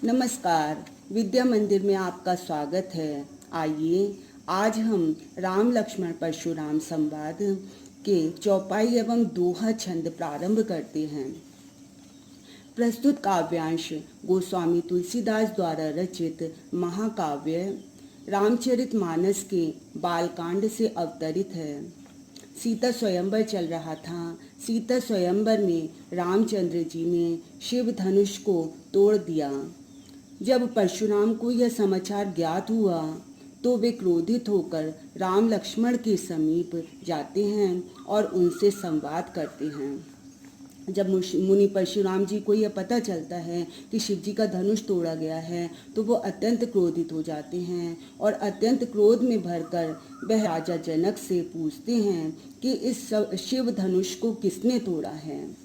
नमस्कार। विद्या मंदिर में आपका स्वागत है। आइए आज हम राम लक्ष्मण परशुराम संवाद के चौपाई एवं दोहा छंद प्रारंभ करते हैं। प्रस्तुत काव्यांश गोस्वामी तुलसीदास द्वारा रचित महाकाव्य रामचरितमानस के बालकांड से अवतरित है। सीता स्वयंवर चल रहा था। सीता स्वयंवर में रामचंद्र जी ने शिव धनुष को तोड़ दिया। जब परशुराम को यह समाचार ज्ञात हुआ तो वे क्रोधित होकर राम लक्ष्मण के समीप जाते हैं और उनसे संवाद करते हैं। जब मुनि परशुराम जी को यह पता चलता है कि शिव जी का धनुष तोड़ा गया है तो वो अत्यंत क्रोधित हो जाते हैं और अत्यंत क्रोध में भरकर वह राजा जनक से पूछते हैं कि इस शिव धनुष को किसने तोड़ा है।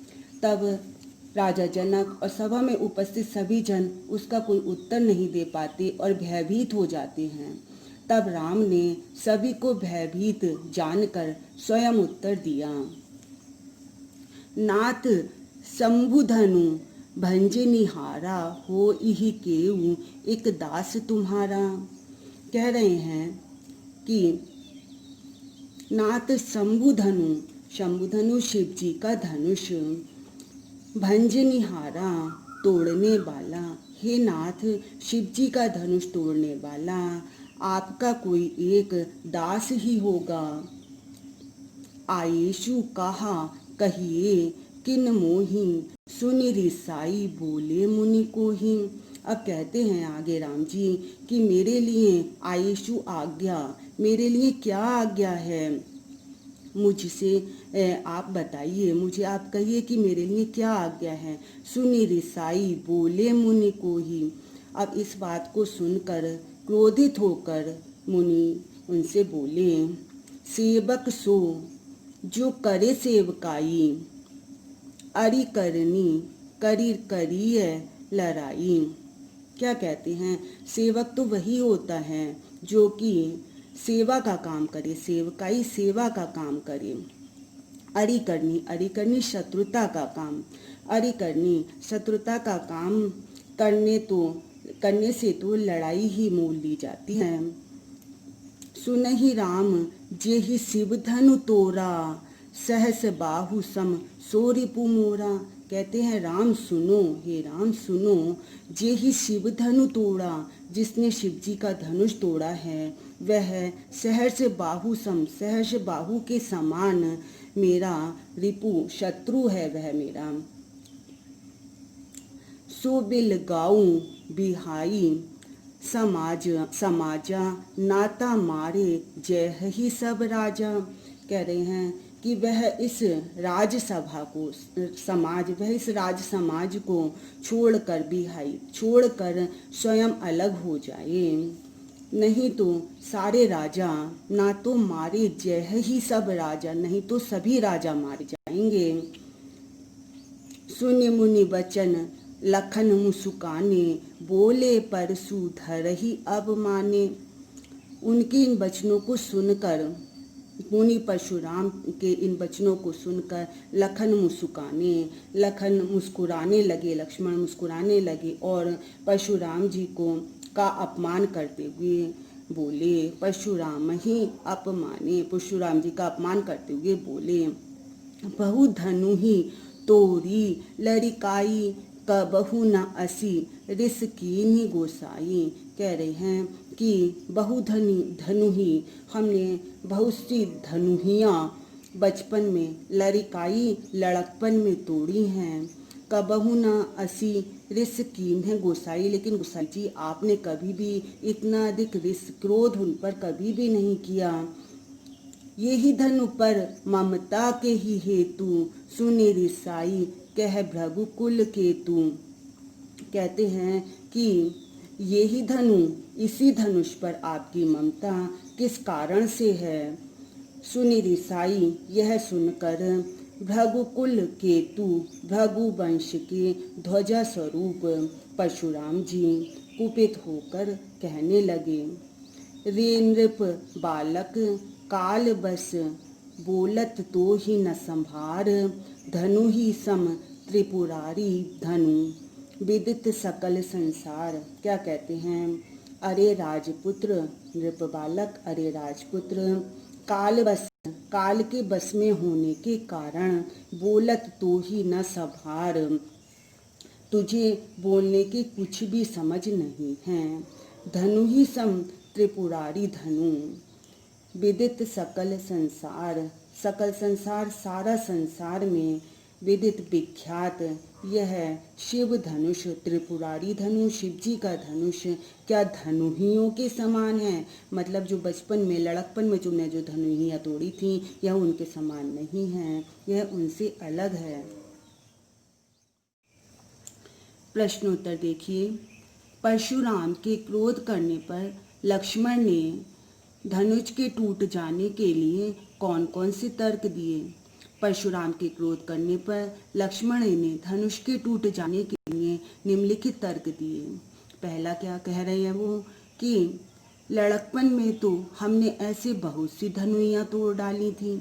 तब राजा जनक और सभा में उपस्थित सभी जन उसका कोई उत्तर नहीं दे पाते और भयभीत हो जाते हैं। तब राम ने सभी को भयभीत जानकर स्वयं उत्तर दिया। नाथ शंभुधनु भंजे निहारा हो इहि केऊ एक दास तुम्हारा। कह रहे हैं कि नाथ शंभुधनु शिव जी का धनुष भंज निहारा तोड़ने वाला, हे नाथ शिव जी का धनुष तोड़ने वाला आपका कोई एक दास ही होगा। आयेशु कहा कहिए किन मोही सुनि रिसाई बोले मुनि को ही। अब कहते हैं आगे राम जी कि मेरे लिए आयेशु आज्ञा, मेरे लिए क्या आज्ञा है, मुझसे आप बताइए, मुझे आप कहिए कि मेरे लिए क्या आज्ञा है। सुनि रिसाई बोले मुनि को ही। अब इस बात को सुनकर क्रोधित होकर मुनि उनसे बोले, सेवक सो जो करे सेवकाई, अरि करनी करिय लड़ाई। क्या कहते हैं, सेवक तो वही होता है जो कि सेवा का काम करे, सेवकाई सेवा का काम करे। अरि करनी शत्रुता का काम, अरि करनी शत्रुता का काम करने से तो लड़ाई ही मोल ली जाती है। सुनहि राम जेहि शिव धनु तोरा, सहस बाहु सम सो रिपु मोरा। कहते हैं राम सुनो, हे राम सुनो, जेहि शिव धनु तोड़ा, जिसने शिव जी का धनुष तोड़ा है वह सहर्ष बाहु सम, सहर्ष बाहु के समान मेरा रिपु शत्रु है वह मेरा। सो बिल गाऊं बिहाई समाजा नाता मारे जय ही सब राजा। कह रहे हैं कि वह इस राजसभा को वह इस राज समाज को छोड़कर स्वयं अलग हो जाए, नहीं तो सारे राजा, ना तो मारे जय ही सब राजा, नहीं तो सभी राजा मारे जाएंगे। सुनि मुनि वचन लखन मुसुकाने, बोले परसु धरहि अब माने। उनके इन वचनों को सुनकर, मुनि परशुराम के इन वचनों को सुनकर लखन मुस्कुराने लगे, लक्ष्मण मुस्कुराने लगे और परशुराम जी का अपमान करते हुए बोले, परशुराम ही अपमाने, परशुराम जी का अपमान करते हुए बोले, बहु धनु ही तोरी लरिकाई, कबहु न असी रिस कीन्ही गोसाई। कह रहे हैं कि धनु ही, हमने बहुत सी धनुहियाँ बचपन में लड़काई लड़कपन में तोड़ी हैं। कबहु न असी रिस कीन्हे गोसाई, लेकिन गोसाई जी आपने कभी भी इतना अधिक रिस क्रोध उन पर कभी भी नहीं किया। यही धनु पर ममता के ही हेतु, सुनि रिसाई कह भृगुकुल केतु। कहते हैं कि यही धनु, इसी धनुष पर आपकी ममता किस कारण से है। सुनि रिसाई, यह सुनकर भृगुकुल केतु, भृगु वंश के ध्वजा स्वरूप परशुराम जी कुपित होकर कहने लगे, रे नृप बालक काल बस, बोलत तो ही न संभार, धनु ही सम त्रिपुरारी धनु। विदित सकल संसार। क्या कहते हैं? अरे राजपुत्र, नृप बालक, अरे राजपुत्र, काल के बस में होने के कारण बोलत तो ही न सभार। तुझे बोलने की कुछ भी समझ नहीं है। धनु ही सम त्रिपुरारी धनु। विदित सकल संसार, सकल संसार, सारा संसार में विदित विख्यात यह शिव धनुष, त्रिपुरारी धनुष, शिव जी का धनुष क्या धनुहियों के समान है? मतलब जो बचपन में लड़कपन में तुमने जो धनुहियाँ तोड़ी थी यह उनके समान नहीं है, यह उनसे अलग है। प्रश्नोत्तर देखिए। परशुराम के क्रोध करने पर लक्ष्मण ने धनुष के टूट जाने के लिए कौन कौन से तर्क दिए? परशुराम के क्रोध करने पर लक्ष्मण ने धनुष के टूट जाने के लिए निम्नलिखित तर्क दिए। पहला क्या कह रहे हैं वो कि लड़कपन में तो हमने ऐसे बहुत सी धनुइयाँ तोड़ डाली थी,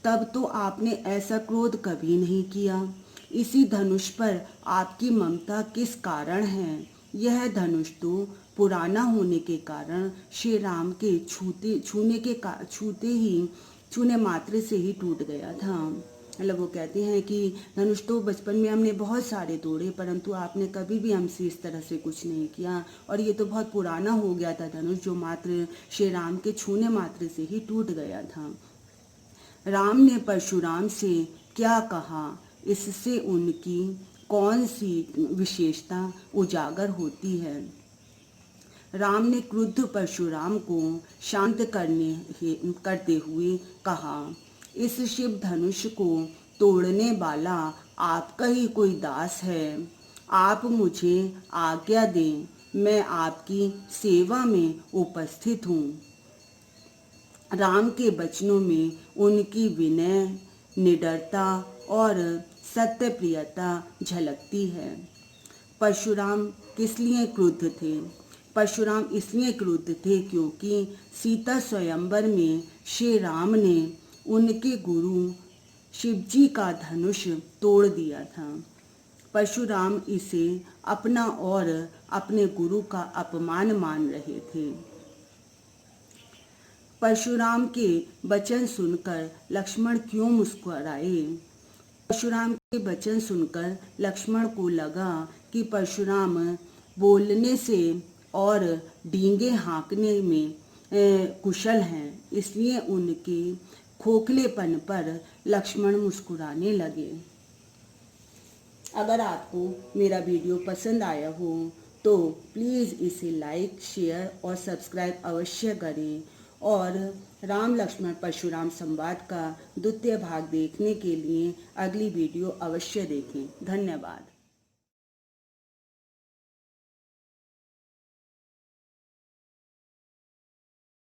तब तो आपने ऐसा क्रोध कभी नहीं किया। इसी धनुष पर आपकी ममता किस कारण है? यह धनुष तो पुराना होने के कारण श्री राम के छूने मात्र से ही टूट गया था। मतलब वो कहते हैं कि धनुष तो बचपन में हमने बहुत सारे तोड़े, परंतु आपने कभी भी हमसे इस तरह से कुछ नहीं किया, और ये तो बहुत पुराना हो गया था धनुष, जो मात्र श्री राम के छूने मात्र से ही टूट गया था। राम ने परशुराम से क्या कहा, इससे उनकी कौन सी विशेषता उजागर होती है? राम ने क्रुद्ध परशुराम को शांत करते हुए कहा, इस शिव धनुष को तोड़ने वाला आपका ही कोई दास है। आप मुझे आज्ञा दें, मैं आपकी सेवा में उपस्थित हूँ। राम के वचनों में उनकी विनय, निडरता और सत्यप्रियता झलकती है। परशुराम किस लिए क्रुद्ध थे? परशुराम इसलिए क्रुद्ध थे क्योंकि सीता स्वयंवर में श्री राम ने उनके गुरु शिवजी का धनुष तोड़ दिया था। परशुराम इसे अपना और अपने गुरु का अपमान मान रहे थे। परशुराम के वचन सुनकर लक्ष्मण क्यों मुस्कुराए? परशुराम के वचन सुनकर लक्ष्मण को लगा कि परशुराम बोलने से और डींगे हाँकने में कुशल हैं, इसलिए उनके खोखलेपन पर लक्ष्मण मुस्कुराने लगे। अगर आपको मेरा वीडियो पसंद आया हो तो प्लीज़ इसे लाइक, शेयर और सब्सक्राइब अवश्य करें, और राम लक्ष्मण परशुराम संवाद का द्वितीय भाग देखने के लिए अगली वीडियो अवश्य देखें। धन्यवाद।